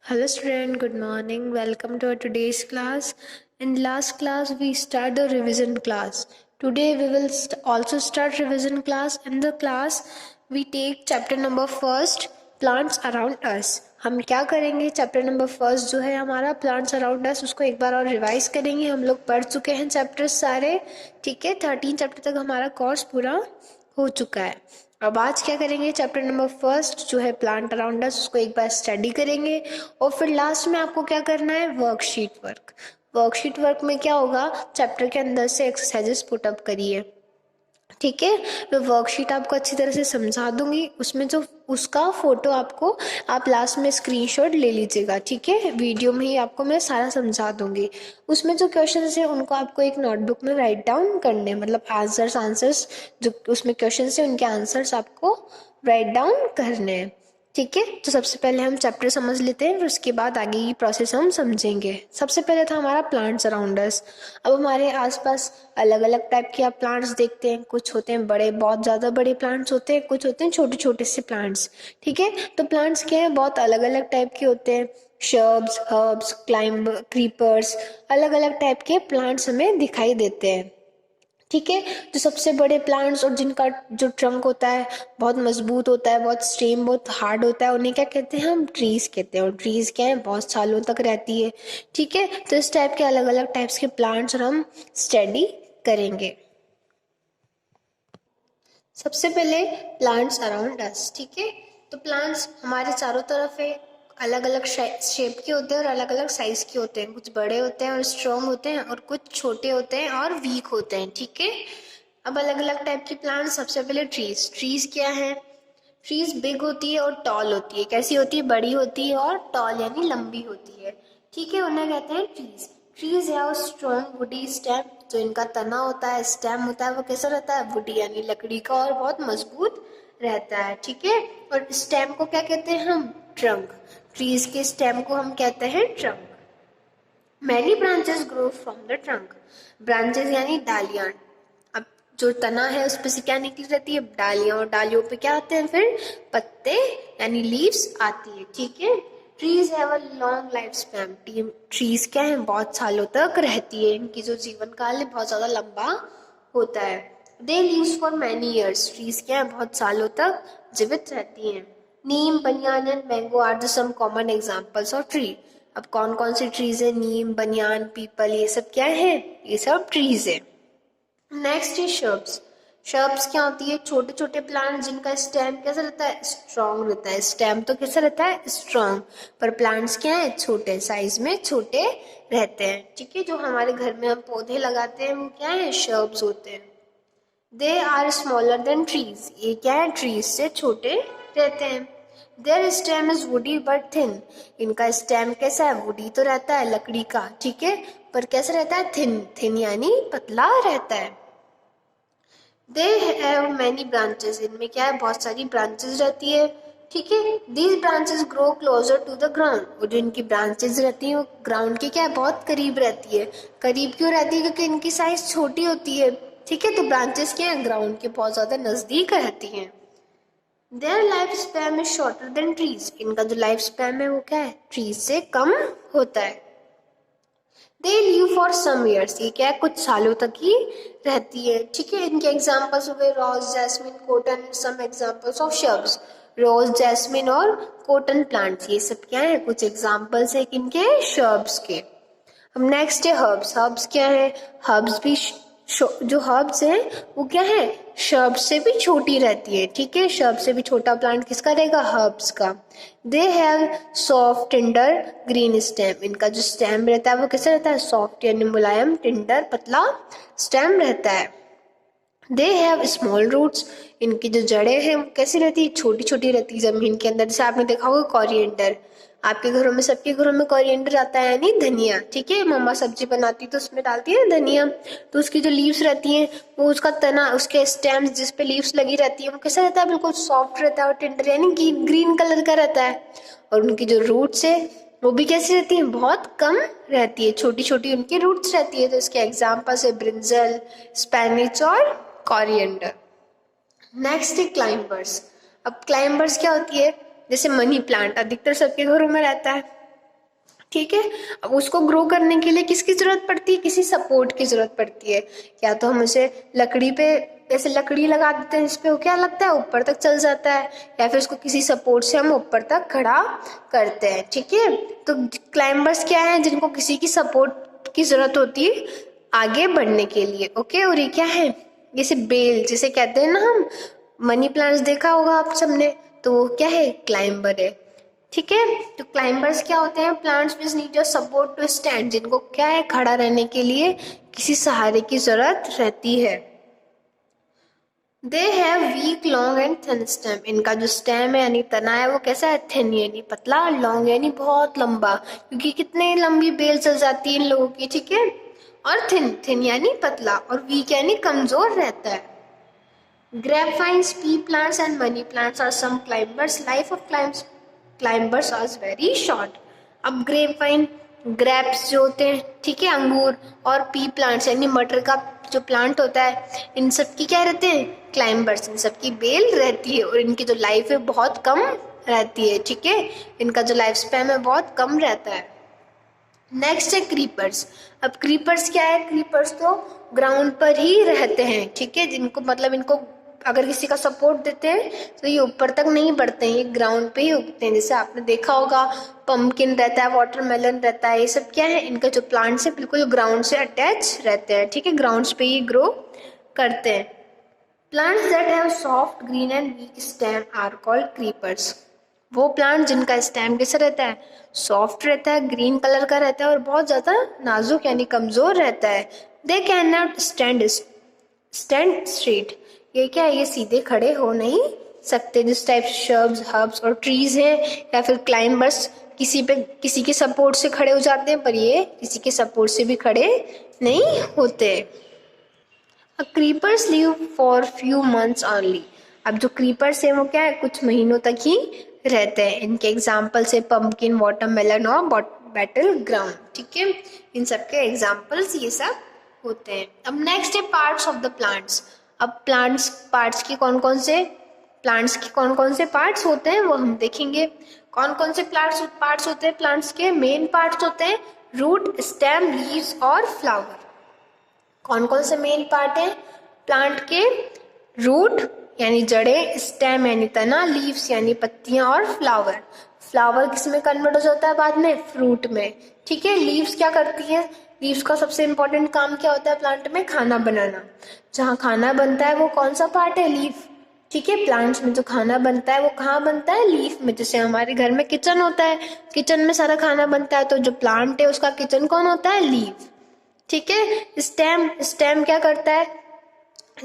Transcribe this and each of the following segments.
Hello student, good morning. Welcome to our today's class. In last class we start the revision class. Today we will also start revision class. In the class we take chapter number first, plants around us. हम क्या करेंगे, chapter number first जो है हमारा plants around us, उसको एक बार और revise करेंगे. हम लोग पढ़ चुके हैं चैप्टर्स सारे, ठीक है. 13 चैप्टर तक हमारा कोर्स पूरा हो चुका है. अब आज क्या करेंगे, चैप्टर नंबर फर्स्ट जो है प्लांट अराउंड अस, उसको एक बार स्टडी करेंगे. और फिर लास्ट में आपको क्या करना है, वर्कशीट वर्क. वर्कशीट वर्क में क्या होगा, चैप्टर के अंदर से एक्सरसाइजेस पुट अप करिए, ठीक है. मैं वर्कशीट आपको अच्छी तरह से समझा दूंगी, उसमें जो उसका फोटो आपको आप लास्ट में स्क्रीनशॉट ले लीजिएगा, ठीक है. वीडियो में ही आपको मैं सारा समझा दूंगी. उसमें जो क्वेश्चंस है उनको आपको एक नोटबुक में राइट डाउन करने, मतलब आंसर्स जो उसमें क्वेश्चंस है उनके आंसर्स आपको राइट डाउन करने हैं, ठीक है. तो सबसे पहले हम चैप्टर समझ लेते हैं, फिर उसके बाद आगे की प्रोसेस हम समझेंगे. सबसे पहले था हमारा प्लांट्स अराउंड अस. अब हमारे आसपास अलग अलग टाइप के आप प्लांट्स देखते हैं. कुछ होते हैं बड़े, बहुत ज़्यादा बड़े प्लांट्स होते हैं, कुछ होते हैं छोटे छोटे से प्लांट्स, ठीक है. तो प्लांट्स क्या है, बहुत अलग अलग टाइप के होते हैं. शर्ब्स, हर्ब्स, क्रीपर्स, अलग अलग टाइप के प्लांट्स हमें दिखाई देते हैं, ठीक है. जो सबसे बड़े प्लांट्स और जिनका जो ट्रंक होता है बहुत मजबूत होता है, बहुत स्टेम बहुत हार्ड होता है, उन्हें क्या कहते हैं, हम ट्रीज कहते हैं. और ट्रीज क्या है, बहुत सालों तक रहती है, ठीक है. तो इस टाइप के अलग अलग टाइप्स के प्लांट्स और हम स्टडी करेंगे. सबसे पहले प्लांट्स अराउंड अस, ठीक है. तो प्लांट्स हमारे चारों तरफ है, अलग अलग शेप के होते हैं और अलग अलग साइज के होते हैं. कुछ बड़े होते हैं और स्ट्रॉन्ग होते हैं, और कुछ छोटे होते हैं और वीक होते हैं, ठीक है. अब अलग अलग टाइप के प्लांट्स. सबसे पहले ट्रीज. ट्रीज क्या है, ट्रीज बिग होती है और टॉल होती है. कैसी होती है, बड़ी होती है और टॉल यानी लंबी होती है, ठीक है. उन्हें कहते हैं ट्रीज. ट्रीज है स्ट्रॉन्ग वुडी स्टेम. जो इनका तना होता है, स्टेम होता है, वो कैसा रहता है, वुडी यानी लकड़ी का, और बहुत मजबूत रहता है, ठीक है. और स्टेम को क्या कहते हैं हम, ट्रंक. ट्रीज के स्टेम को हम कहते हैं trunk. Many branches grow from the trunk. Branches यानी डालियां. अब जो तना है उस पे से क्या निकली रहती है, डालियां. और डालियों पे क्या आते हैं फिर, पत्ते यानी लीव्स आती है, ठीक है. Trees have a long life span. Trees क्या है, बहुत सालों तक रहती है. इनकी जो जीवन काल है बहुत ज्यादा लंबा होता है. They lives for many years. Trees क्या है, बहुत सालों तक जीवित रहती हैं. Neem, banyan and mango are the some common examples of tree. अब कौन कौन सी ट्रीज है, नीम, बनियान, पीपल, ये सब क्या है, ये सब ट्रीज है. Next is shrubs. शर्ब्स क्या होती है, छोटे छोटे प्लांट जिनका स्टेम कैसा रहता है, स्ट्रॉन्ग रहता है. स्टेम तो कैसा रहता है, स्ट्रॉन्ग. पर प्लांट्स क्या है, छोटे साइज में छोटे रहते हैं, ठीक है. जो हमारे घर में हम पौधे लगाते हैं वो क्या है, शर्ब्स होते हैं. They are smaller than trees. ये क्या है, ट्रीज से छोटे रहते हैं. Their stem is woody but thin. इनका स्टेम कैसा है, वुडी तो रहता है लकड़ी का, ठीक है, पर कैसा रहता है, थिन. थिन यानी पतला रहता है. They have many branches. इनमें क्या है, बहुत सारी ब्रांचेस रहती है, ठीक है. These branches grow closer to the ground. और जो इनकी ब्रांचेस रहती है वो ग्राउंड के क्या है, बहुत करीब रहती है. करीब क्यों रहती है, क्योंकि इनकी साइज छोटी होती है, ठीक है. तो ब्रांचेस क्या है, ग्राउंड के बहुत ज्यादा नजदीक रहती हैं. Their life span is shorter than trees. इनका जो लाइफ स्पैन है वो क्या है, ट्रीज से कम होता है. They live for some years. ये क्या है, कुछ सालों तक ही रहती है, ठीक है. इनके एग्जांपल्स हुए rose, jasmine, cotton. Some examples of shrubs, rose, jasmine और कॉटन प्लांट्स. ये सब क्या है, कुछ एग्जांपल्स है किनके, शर्ब्स के. अब नेक्स्ट है हर्ब्स. हर्ब्स क्या है, हर्ब्स भी जो हर्ब्स है वो क्या है, शर्ब्स से भी छोटी रहती है, ठीक है. शर्ब्स से भी छोटा प्लांट किसका रहेगा, हर्ब्स का. They have soft tender green stem. इनका जो स्टेम रहता है वो कैसा रहता है, सॉफ्ट यानी मुलायम, टेंडर पतला स्टेम रहता है. They have small roots. इनकी जो जड़ें हैं वो कैसी रहती है, छोटी छोटी रहती है जमीन के अंदर. जैसे आपने देखा होगा कॉरिएंडर, आपके घरों में, सबके घरों में कॉरिएंडर आता है यानी धनिया, ठीक है. मम्मा सब्जी बनाती है तो उसमें डालती है धनिया. तो उसकी जो लीव्स रहती हैं वो, उसका तना, उसके स्टेम्स जिस पे लीव्स लगी रहती है वो कैसा रहता है, बिल्कुल सॉफ्ट रहता है और टेंडर यानी ग्रीन कलर का रहता है. और उनकी जो रूट्स है वो भी कैसी रहती है, बहुत कम रहती है, छोटी छोटी उनकी रूट्स रहती है. तो इसके एग्जाम्पल्स है ब्रिंजल, स्पेनिच और कॉरिएंडर. नेक्स्ट है क्लाइंबर्स. अब क्लाइंबर्स क्या होती है, जैसे मनी प्लांट अधिकतर सबके घरों में रहता है, ठीक है। अब उसको ग्रो करने के लिए किसकी जरूरत पड़ती है, किसी सपोर्ट की जरूरत पड़ती है। या तो हम उसे लकड़ी पे, जैसे लकड़ी लगा देते हैं जिसपे वो क्या लगता है ऊपर तक चल जाता है, या फिर उसको किसी सपोर्ट से हम ऊपर तक खड़ा करते हैं। ठीक है, तो क्लाइंबर्स क्या है, जिनको किसी की सपोर्ट की जरूरत होती है आगे बढ़ने के लिए। ओके, और ये क्या है, जैसे बेल जिसे कहते हैं ना हम, मनी प्लांट्स देखा होगा आप सबने, तो वो क्या है, क्लाइंबर है। ठीक है, तो क्लाइंबर्स क्या होते हैं, plants which need your support to stand, जिनको क्या है, खड़ा रहने के लिए किसी सहारे की जरूरत रहती है। They have week long and thin stem, इनका जो स्टेम है यानी तना है वो कैसा है, थिन यानी पतला, लॉन्ग यानी बहुत लंबा, क्योंकि कितने लंबी बेल चल जाती है इन लोगों की। ठीक है, और थिन, थिन यानी पतला, और वीक यानी कमजोर रहता है। Grapevines, pea plants and money plants are some climbers. Life of climbers is very short. अब ग्रेपवाइन, ग्रेप्स जो होते हैं, ठीक है, अंगूर, और पी प्लांट्स यानी मटर का जो प्लांट होता है, इन सब की क्या रहते हैं, क्लाइंबर्स, इन सब की बेल रहती है, और इनकी जो लाइफ है बहुत कम रहती है। ठीक है, इनका जो लाइफ स्पैन है बहुत कम रहता है। नेक्स्ट है क्रीपर्स। अब क्रीपर्स क्या है, क्रीपर्स तो ग्राउंड पर ही रहते हैं। ठीक है, जिनको मतलब इनको अगर किसी का सपोर्ट देते हैं तो ये ऊपर तक नहीं बढ़ते हैं, ये ग्राउंड पे ही उगते हैं। जैसे आपने देखा होगा पम्पकिन रहता है, वाटरमेलन रहता है, ये सब क्या है, इनका जो प्लांट्स है बिल्कुल ग्राउंड से अटैच रहते हैं। ठीक है, ग्राउंड्स पे ही ग्रो करते हैं। Plants that have soft green and weak stem are called creepers. वो प्लांट जिनका स्टेम कैसा रहता है, सॉफ्ट रहता है, ग्रीन कलर का रहता है, और बहुत ज्यादा नाजुक यानी कमजोर रहता है। They can not stand straight, ये क्या है, ये सीधे खड़े हो नहीं सकते। जिस टाइप शर्ब्स, हर्ब्स और ट्रीज हैं, या फिर क्लाइंबर्स किसी के सपोर्ट से खड़े हो जाते हैं, पर ये किसी के सपोर्ट से भी खड़े नहीं होते। Creepers live for few months only. अब जो क्रीपर्स हैं वो क्या है, कुछ महीनों तक ही रहते हैं। इनके एग्जाम्पल्स है पम्पकिन, वाटरमेलन और बैटल ग्राउंड। ठीक है, इन सब के एग्जाम्पल्स ये सब होते हैं। अब नेक्स्ट है पार्ट्स ऑफ द प्लांट्स। अब प्लांट्स के कौन कौन से पार्ट्स होते हैं वो हम देखेंगे। कौन कौन से पार्ट्स होते हैं प्लांट्स के, मेन पार्ट्स होते हैं रूट, स्टेम, लीव्स और फ्लावर। कौन कौन से मेन पार्ट हैं प्लांट के, रूट यानी जड़ें, स्टेम यानी तना, लीव्स यानी पत्तियां और फ्लावर। फ्लावर किस में कन्वर्ट हो जाता है बाद में, फ्रूट में। ठीक है, लीव्स क्या करती है, लीव्स का सबसे इंपॉर्टेंट काम क्या होता है प्लांट में, खाना बनाना। जहाँ खाना बनता है वो कौन सा पार्ट है, लीफ। ठीक है, प्लांट्स में जो खाना बनता है वो कहाँ बनता है, लीफ में। जैसे हमारे घर में किचन होता है, किचन में सारा खाना बनता है, तो जो प्लांट है उसका किचन कौन होता है, लीफ। ठीक है, स्टेम क्या करता है,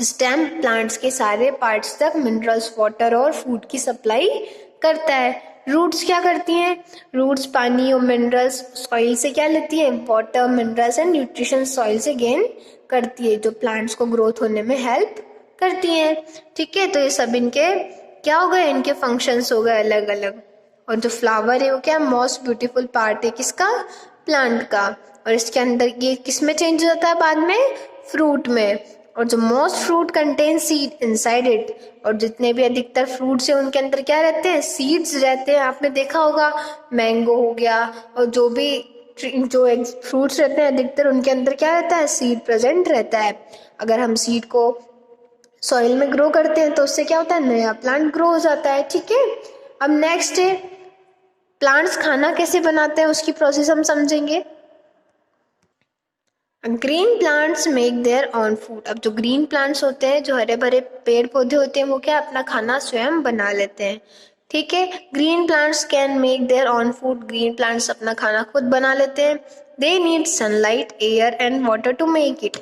स्टेम प्लांट्स के सारे पार्ट्स तक मिनरल्स, वाटर और फूड की सप्लाई करता है। रूट्स क्या करती हैं, रूट्स पानी और मिनरल्स सॉइल से क्या लेती है, water, minerals and nutrition soil से गेन करती है, जो प्लांट्स को ग्रोथ होने में हेल्प करती हैं। ठीक है, तो ये सब इनके क्या हो गए, इनके फंक्शंस हो गए अलग अलग। और जो फ्लावर है वो क्या, मोस्ट ब्यूटीफुल पार्ट है किसका, प्लांट का, और इसके अंदर ये किस में चेंज हो जाता है बाद में, फ्रूट में। और जो most fruit contain seed inside it, और जितने भी अधिकतर फ्रूट्स हैं उनके अंदर क्या रहते हैं, सीड्स रहते हैं। आपने देखा होगा मैंगो हो गया, और जो फ्रूट्स रहते हैं अधिकतर उनके अंदर क्या रहता है, सीड प्रेजेंट रहता है। अगर हम सीड को सॉइल में ग्रो करते हैं तो उससे क्या होता है, नया प्लांट ग्रो हो जाता है। ठीक है, अब नेक्स्ट है प्लांट्स खाना कैसे बनाते हैं उसकी प्रोसेस हम समझेंगे। Green plants make their own food. अब जो ग्रीन प्लांट्स होते हैं, जो हरे भरे पेड़ पौधे होते हैं, वो क्या अपना खाना स्वयं बना लेते हैं। ठीक है, green plants can make their own food. Green plants अपना खाना खुद बना लेते हैं। They need sunlight, air and water to make it.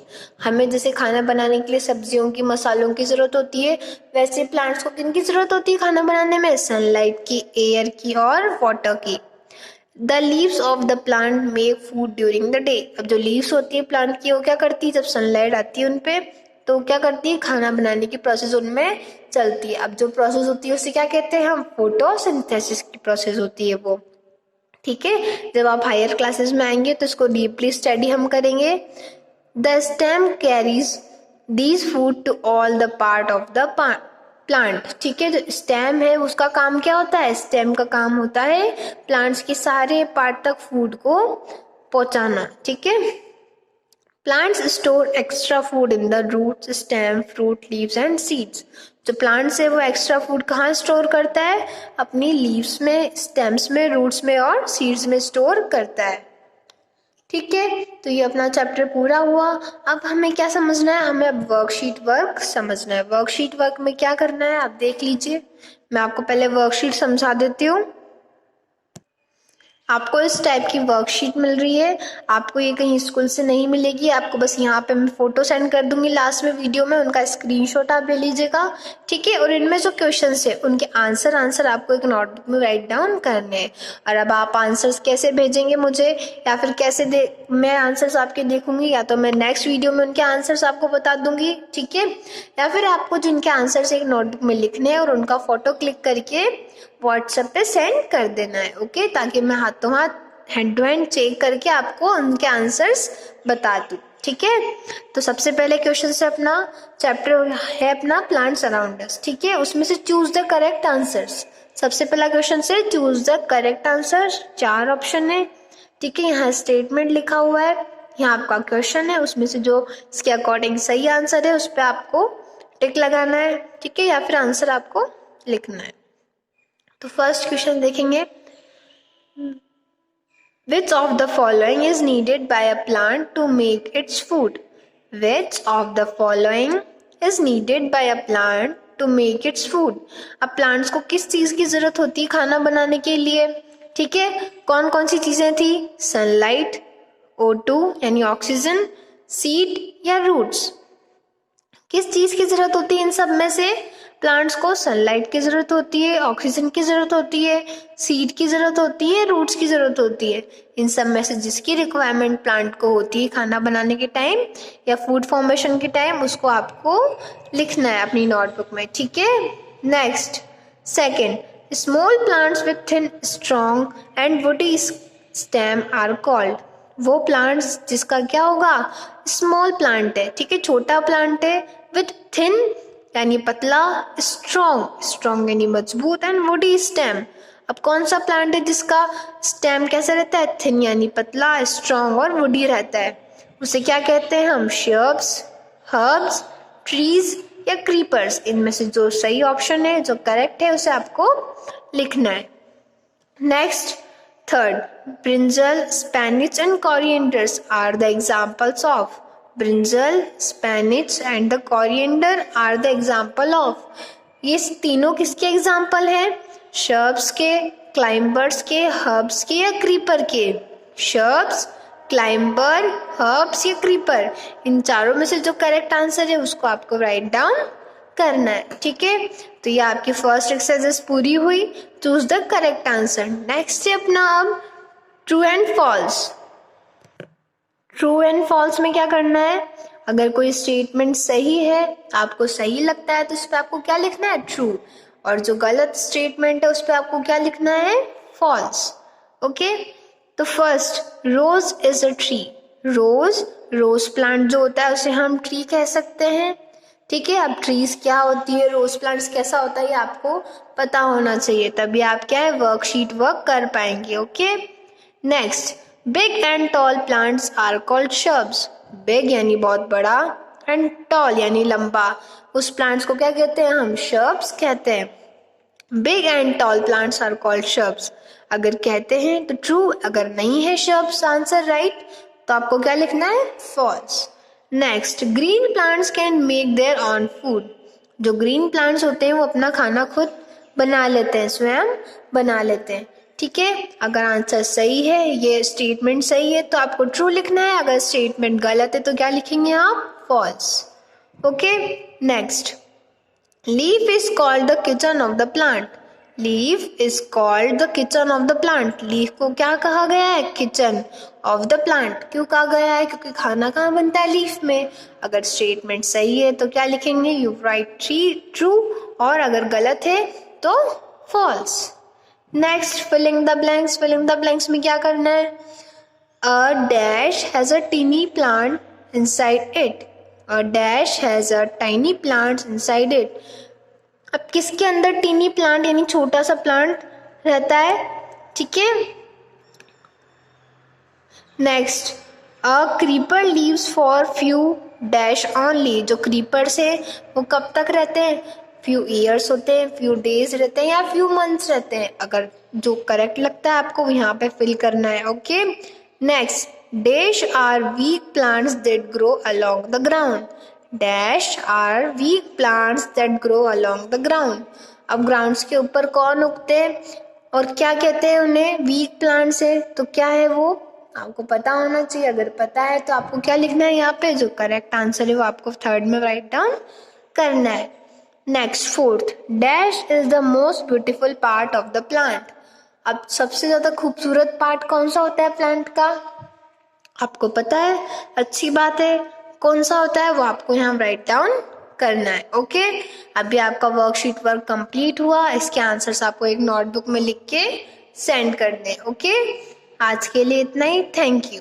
हमें जैसे खाना बनाने के लिए सब्जियों की, मसालों की जरूरत होती है, वैसे प्लांट्स को किन की जरूरत होती है खाना बनाने में, सनलाइट की, एयर की और वाटर की। The leaves of the plant make food during the day. अब जो लीव्स होती है प्लांट की वो क्या करती है, जब सनलाइट आती है उनपे तो क्या करती है, खाना बनाने की प्रोसेस उनमें चलती है। अब जो प्रोसेस होती है उसे क्या कहते हैं हम, फोटोसिंथेसिस की प्रोसेस होती है वो। ठीक है, जब आप हायर क्लासेस में आएंगे तो इसको डीपली स्टडी हम करेंगे। The stem carries these food to all the part of the plant, ठीक है। जो स्टेम है उसका काम क्या होता है? स्टेम का काम होता है प्लांट्स के सारे पार्ट तक फूड को पहुंचाना, ठीक है। Plants store extra food in the roots, stem, fruit, leaves and seeds. जो प्लांट्स है वो एक्स्ट्रा फूड कहाँ स्टोर करता है? अपनी लीव्स में, स्टेम्स में, रूट्स में और सीड्स में स्टोर करता है, ठीक है। तो ये अपना चैप्टर पूरा हुआ। अब हमें क्या समझना है? हमें अब वर्कशीट वर्क समझना है। वर्कशीट वर्क में क्या करना है आप देख लीजिए। मैं आपको पहले वर्कशीट समझा देती हूँ। आपको इस टाइप की वर्कशीट मिल रही है, आपको ये कहीं स्कूल से नहीं मिलेगी, आपको बस यहाँ पे मैं फोटो सेंड कर दूंगी लास्ट में वीडियो में, उनका स्क्रीनशॉट आप ले लीजिएगा, ठीक है। और इनमें जो क्वेश्चंस है उनके आंसर आपको एक नोटबुक में राइट डाउन करने हैं। और अब आप आंसर्स कैसे भेजेंगे मुझे, या फिर कैसे मैं आंसर्स आपके देखूंगी, या तो मैं नेक्स्ट वीडियो में उनके आंसर्स आपको बता दूंगी, ठीक है। या फिर आपको जिनके आंसर्स एक नोटबुक में लिखने हैं और उनका फोटो क्लिक करके व्हाट्सएप पे सेंड कर देना है, ओके, ताकि मैं हाथों हाथ हैंड टू हैंड चेक करके आपको उनके आंसर्स बता दूँ, ठीक है। तो सबसे पहले क्वेश्चन से अपना चैप्टर है अपना प्लांट्स अराउंड अस, ठीक है। उसमें से चूज द करेक्ट आंसर्स। सबसे पहला क्वेश्चन से choose the correct answer, 4 option है, ठीक है। यहाँ स्टेटमेंट लिखा हुआ है, यहाँ आपका क्वेश्चन है, उसमें से जो इसके अकॉर्डिंग सही आंसर है उस पर आपको टिक लगाना है, ठीक है, या फिर आंसर आपको लिखना है। तो फर्स्ट क्वेश्चन देखेंगे, which of the following is needed by a plant to make its food? Which of the following is needed by a plant to make its food? अब प्लांट्स को किस चीज की जरूरत होती है खाना बनाने के लिए, ठीक है। कौन कौन सी चीजें थी? सनलाइट, O2 यानी ऑक्सीजन, सीड या रूट्स। किस चीज की जरूरत होती है इन सब में से? प्लांट्स को सनलाइट की जरूरत होती है, ऑक्सीजन की जरूरत होती है, सीड की जरूरत होती है, रूट्स की जरूरत होती है। इन सब में से जिसकी रिक्वायरमेंट प्लांट को होती है खाना बनाने के टाइम या फूड फॉर्मेशन के टाइम, उसको आपको लिखना है अपनी नोटबुक में, ठीक है। Next, second, small plants with thin, strong and woody stem are called. वो प्लांट्स जिसका क्या होगा? स्मॉल प्लांट है, ठीक है, छोटा प्लांट है, विथ थिन यानी पतला, स्ट्रॉन्ग यानी मजबूत, एंड वुडी स्टेम। अब कौन सा प्लांट है जिसका स्टेम कैसा रहता है? थिन यानी पतला, स्ट्रॉन्ग और वुडी रहता है। उसे क्या कहते हैं हम? श्रब्स, हर्ब्स, ट्रीज या क्रीपर्स। इनमें से जो सही ऑप्शन है, जो करेक्ट है, उसे आपको लिखना है। Next, third, brinjal, spinach and corianders are the examples of. Brinjal, spinach and the coriander are the example of. ये तीनों किसके एग्जाम्पल हैं? शर्ब्स के, क्लाइंबर्स के, हर्ब्स के या क्रीपर के। शर्ब्स, क्लाइंबर, हर्ब्स या क्रीपर, इन चारों में से जो करेक्ट आंसर है उसको आपको राइट डाउन करना है, ठीक है। तो ये आपकी फर्स्ट एक्सरसाइज पूरी हुई। Choose the correct answer. Next है अपना अब true and false. True and false में क्या करना है? अगर कोई स्टेटमेंट सही है, आपको सही लगता है, तो उस पर आपको क्या लिखना है? ट्रू। और जो गलत स्टेटमेंट है उस पर आपको क्या लिखना है? False, okay. तो first, rose is a tree. Rose plant जो होता है उसे हम ट्री कह सकते हैं, ठीक है। अब ट्रीज क्या होती है, रोज प्लांट्स कैसा होता है, ये आपको पता होना चाहिए, तभी आप क्या है वर्कशीट वर्क कर पाएंगे, okay. Next, big and tall plants are called shrubs. Big यानी बहुत बड़ा, एंड टॉल यानी लंबा, उस प्लांट्स को क्या कहते हैं हम? श्रब्स कहते हैं। Big and tall plants are called shrubs. अगर कहते हैं तो ट्रू, अगर नहीं है श्रब्स आंसर राइट, तो आपको क्या लिखना है? False. Next, green plants can make their own food. जो ग्रीन प्लांट्स होते हैं वो अपना खाना खुद बना लेते हैं, स्वयं बना लेते हैं, ठीक है। अगर आंसर सही है, ये स्टेटमेंट सही है, तो आपको ट्रू लिखना है। अगर स्टेटमेंट गलत है तो क्या लिखेंगे आप? False, okay. Next, leaf is called the kitchen of the plant. Leaf is called the kitchen of the plant. Leaf को क्या कहा गया है? Kitchen of the plant. क्यों कहा गया है? क्योंकि खाना कहाँ बनता है? लीफ में। अगर स्टेटमेंट सही है तो क्या लिखेंगे? यू राइट ट्रू, और अगर गलत है तो false. Next, filling the blanks. Filling the blanks में क्या करना है? A dash has a tiny plant inside it. A dash has a tiny plant inside it. अब किसके अंदर टीनी प्लांट यानी छोटा सा प्लांट रहता है, ठीक है। Next, a creeper leaves for few dash only. जो क्रीपर्स है वो कब तक रहते हैं, फ्यू ईयर्स होते हैं, फ्यू डेज रहते हैं या फ्यू मंथ्स रहते हैं। अगर जो करेक्ट लगता है आपको यहाँ पे फिल करना है, okay. Next, dash are weak plants that grow along the ground. Dash are weak plants that grow along the ground. अब ग्राउंड्स के ऊपर कौन उगते हैं और क्या कहते हैं उन्हें, वीक प्लांट्स है, तो क्या है वो आपको पता होना चाहिए। अगर पता है तो आपको क्या लिखना है यहाँ पे, जो करेक्ट आंसर है वो आपको थर्ड में राइट डाउन करना है। Next, fourth, dash is the most beautiful part of the plant. अब सबसे ज्यादा खूबसूरत पार्ट कौन सा होता है प्लांट का, आपको पता है, अच्छी बात है। कौन सा होता है वो आपको यहाँ राइट डाउन करना है, ओके। अभी आपका वर्कशीट वर्क कंप्लीट हुआ, इसके आंसर्स आपको एक नोटबुक में लिख के सेंड कर दें, ओके। आज के लिए इतना ही, थैंक यू।